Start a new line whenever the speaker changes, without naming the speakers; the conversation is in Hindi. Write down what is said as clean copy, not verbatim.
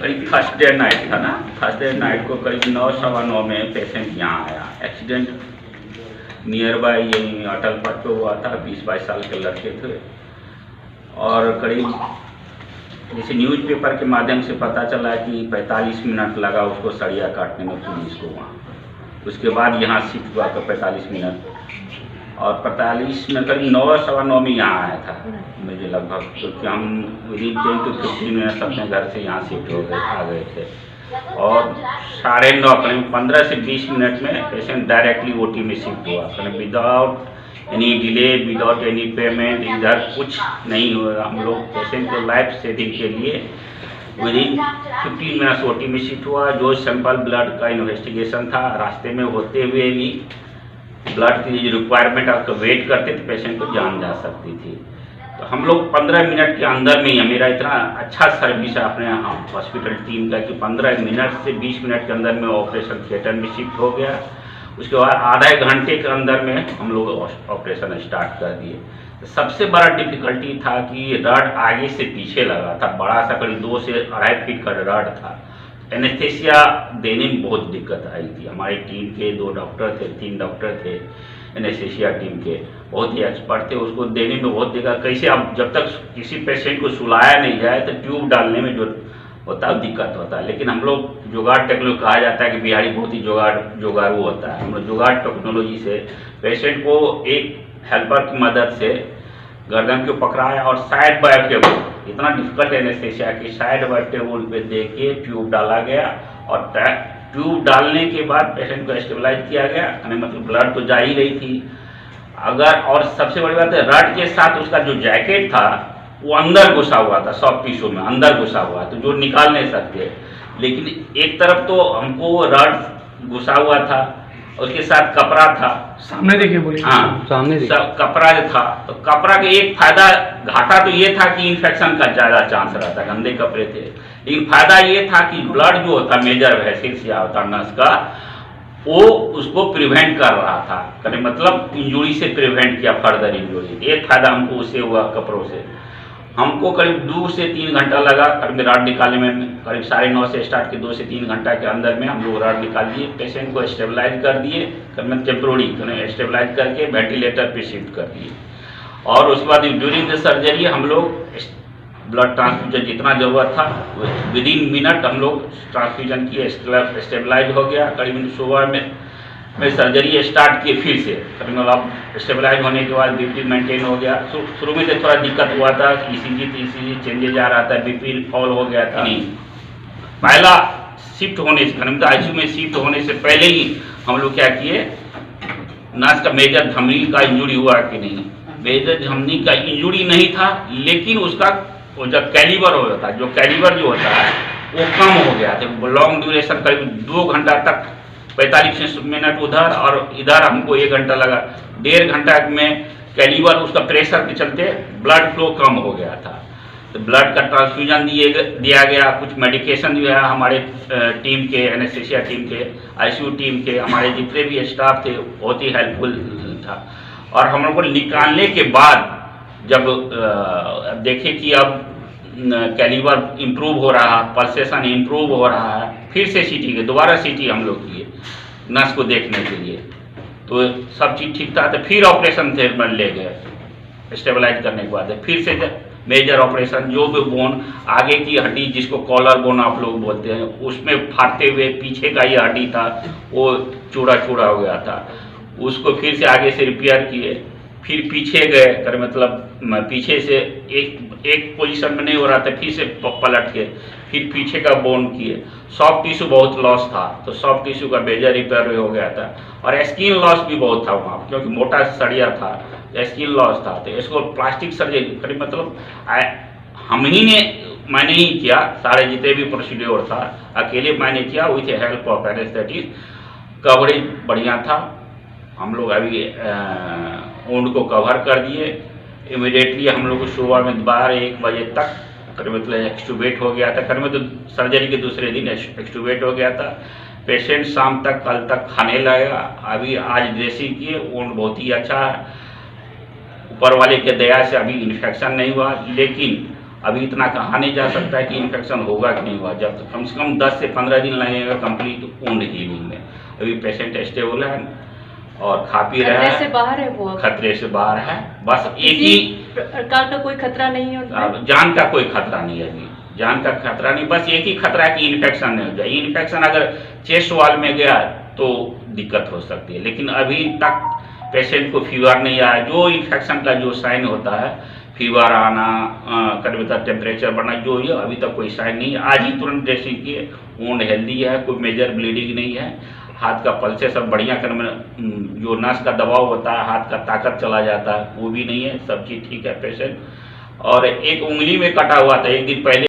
करीब फर्स्ट डे नाइट था ना, फर्स्ट डे नाइट को करीब 9 सवा 9 में पेशेंट यहाँ आया। एक्सीडेंट नियर बाय यही अटल पथ पे हुआ था। 20-22 साल के लड़के थे और करीब जैसे न्यूज़पेपर के माध्यम से पता चला कि 45 मिनट लगा उसको सरिया काटने में पुलिस को वहाँ। उसके बाद यहाँ शिफ्ट हुआ तो 45 मिनट और 45 मिनट करीब 9 सवा 9 में यहाँ आया था मुझे लगभग, क्योंकि हम विदिन 10 to 15 मिनट अपने घर से यहाँ शिफ्ट आ गए थे और 9:30 करीब 15 से 20 मिनट में पेशेंट डायरेक्टली ओटी में शिफ्ट हुआ। करीब without any delay, without any payment, इधर कुछ नहीं हुआ। हम लोग पेशेंट को लाइफ सेविंग के लिए विदिन 15 मिनट ओटी में शिफ्ट हुआ। जो सैंपल ब्लड का इन्वेस्टिगेशन था, रास्ते में होते हुए भी ब्लड की जो रिक्वायरमेंट आपको वेट करते थे पेशेंट को जान जा सकती थी। तो हम लोग 15 मिनट के अंदर में ही, मेरा इतना अच्छा सर्विस है अपने हॉस्पिटल टीम का कि 15 मिनट से 20 मिनट के अंदर में ऑपरेशन थिएटर में शिफ्ट हो गया। उसके बाद आधा घंटे के अंदर में हम लोग ऑपरेशन स्टार्ट कर दिए। तो सबसे बड़ा डिफिकल्टी था कि रड आगे से पीछे लगा था, बड़ा सा करीब 2 से 2.5 फीट का रड था। एनेस्थेसिया देने में बहुत दिक्कत आई थी। हमारी टीम के 2 डॉक्टर थे, 3 डॉक्टर थे एनेस्थेसिया टीम के, बहुत ही एक्सपर्ट थे। उसको देने में बहुत दिक्कत, कैसे अब जब तक किसी पेशेंट को सुलाया नहीं जाए तो ट्यूब डालने में जो होता है दिक्कत होता है। लेकिन हम लोग जुगाड़ टेक्नोलॉजी कहा जाता है कि बिहारी बहुत ही जुगाड़ू होता है। हम लोग जुगाड़ टेक्नोलॉजी से पेशेंट को एक हेल्पर की मदद से गर्दन को पकड़ाया और साइड बाय टेबल, इतना डिफिकल्ट एनेस्थेसिया कि साइड बाय टेबल पे दे के ट्यूब डाला गया और ट्यूब डालने के बाद पेशेंट को स्टेबलाइज किया गया। मतलब ब्लड तो जा ही रही थी अगर, और सबसे बड़ी बात है रड के साथ उसका जो जैकेट था वो अंदर घुसा हुआ था, सॉफ्ट टिश्यू में अंदर घुसा हुआ, तो जो निकाल नहीं सकते। लेकिन एक तरफ तो हमको रड घुसा हुआ था, उसके साथ कपड़ा था।
सामने देखिए, बोलिए।
हाँ,
सामने
कपड़ा जो था, तो कपड़ा के एक फायदा, घाटा तो ये था कि इन्फेक्शन का ज़्यादा चांस रहता, गंदे कपड़े थे। लेकिन फायदा ये था कि ब्लड जो होता मेजर वेसल्स या होता नस का, वो उसको प्रिवेंट कर रहा था, मतलब इंजुरी से प्रिवेंट किया, फर्दर इंजुरी। एक फायदा हमको उससे हुआ कपड़ों से। हमको करीब 2 से 3 घंटा लगा करीब रड निकालने में। करीब 9:30 से स्टार्ट के 2 से 3 घंटा के अंदर में हम लोग रड निकाल दिए, पेशेंट को स्टेबलाइज कर दिए, टेम्प्रोरी स्टेबलाइज करके वेंटिलेटर पे शिफ्ट कर दिए। और उसके बाद ड्यूरिंग द सर्जरी हम लोग ब्लड ट्रांसफ्यूजन जितना ज़रूरत था विदिन मिनट हम लोग ट्रांसफ्यूजन किए, स्टेबलाइज हो गया। करीब सुबह में सर्जरी स्टार्ट किए फिर से, अब स्टेबलाइज होने के बाद बीपी मेंटेन हो गया। शुरू में तो थोड़ा दिक्कत हुआ था, ईसीजी चेंजेज आ रहा था, बीपी फॉल हो गया था। नहीं, पहला शिफ्ट होने से, मतलब आईसीयू में शिफ्ट होने से पहले ही हम लोग क्या किए, नस का मेजर धमनी का इंजुरी हुआ कि नहीं। मेजर धमनी का इंजुरी नहीं था, लेकिन उसका वो जब कैलिबर होता है, जो कैलिबर जो होता है वो कम हो गया था। लॉन्ग ड्यूरेशन करीब 2 घंटा तक, 45 मिनट उधर और इधर हमको 1 घंटा लगा। 1.5 घंटा में कैलिबर उसका प्रेशर के चलते ब्लड फ्लो कम हो गया था। तो ब्लड का ट्रांसफ्यूजन दिया गया। कुछ मेडिकेशन जो है हमारे टीम के, एनेस्थेसिया टीम के, आईसीयू टीम के, हमारे जितने भी स्टाफ थे बहुत ही हेल्पफुल था। और हम लोग को निकालने के बाद जब देखे कि अब कैलिबर इम्प्रूव हो रहा, पल्सेशन इम्प्रूव हो रहा है, फिर से सीटी के दोबारा सीटी हम लोग किए नस को देखने के लिए, तो सब चीज़ ठीक था। तो फिर ऑपरेशन थिएटर में ले गए स्टेबलाइज करने के बाद। फिर से मेजर ऑपरेशन, जो भी बोन आगे की हड्डी जिसको कॉलर बोन आप लोग बोलते हैं, उसमें फाटते हुए पीछे का ये हड्डी था वो चूड़ा चूड़ा हो गया था, उसको फिर से आगे से रिपेयर किए। फिर पीछे गए कर, मतलब पीछे से एक पोजीशन में नहीं हो रहा था, फिर से पलट के फिर पीछे का बोन किए। सॉफ्ट टिश्यू बहुत लॉस था, तो सॉफ्ट टिश्यू का मेजर रिपेयर हो गया था। और स्किन लॉस भी बहुत था वहाँ, क्योंकि मोटा सरिया था, स्किन लॉस था। तो इसको प्लास्टिक सर्जरी, मतलब मैंने ही किया, सारे जितने भी प्रोसीड्योर था अकेले मैंने किया with help of anaesthetist. Coverage बढ़िया था, हम लोग अभी वुंड को कवर कर दिए। इमीडिएटली हम लोग को सुबह में 12-1 बजे तक मतलब एक्सटूबेट हो गया था। तो सर्जरी के दूसरे दिन एक्सटूबेट हो गया था। पेशेंट शाम तक, कल तक खाने लगा। अभी आज ड्रेसिंग किए, वुंड बहुत ही अच्छा है, ऊपर वाले के दया से अभी इन्फेक्शन नहीं हुआ। लेकिन अभी इतना कहा नहीं जा सकता है कि इन्फेक्शन होगा कि नहीं हुआ, जब कम से कम 10 से 15 दिन लगेगा कंप्लीट वुंड हीलिंग में। अभी पेशेंट स्टेबल है और खा पी रहा
खतरे
है,
से बाहर है वो,
खतरे से बाहर है। बस एक
किसी
ही
प्रकार का कोई खतरा नहीं है उनमें?
जान का कोई खतरा नहीं है अभी, जान का खतरा नहीं, बस एक ही खतरा है कि इन्फेक्शन नहीं हो जाए। इन्फेक्शन अगर चेस्ट वॉल में गया तो दिक्कत हो सकती है, लेकिन अभी तक पेशेंट को फीवर नहीं आया। जो इन्फेक्शन का जो साइन होता है, फीवर आना, कभी टेम्परेचर बढ़ना, जो ये अभी तक कोई साइन नहीं है। आज ही तुरंत ड्रेसिंग किए, वुंड हेल्दी है, कोई मेजर ब्लीडिंग नहीं है, हाथ का पल्सेशन बढ़िया करने में जो नस का दबाव होता है, हाथ का ताकत चला जाता है, वो भी नहीं है, सब चीज़ ठीक है पेशेंट। और एक उंगली में कटा हुआ था एक दिन पहले।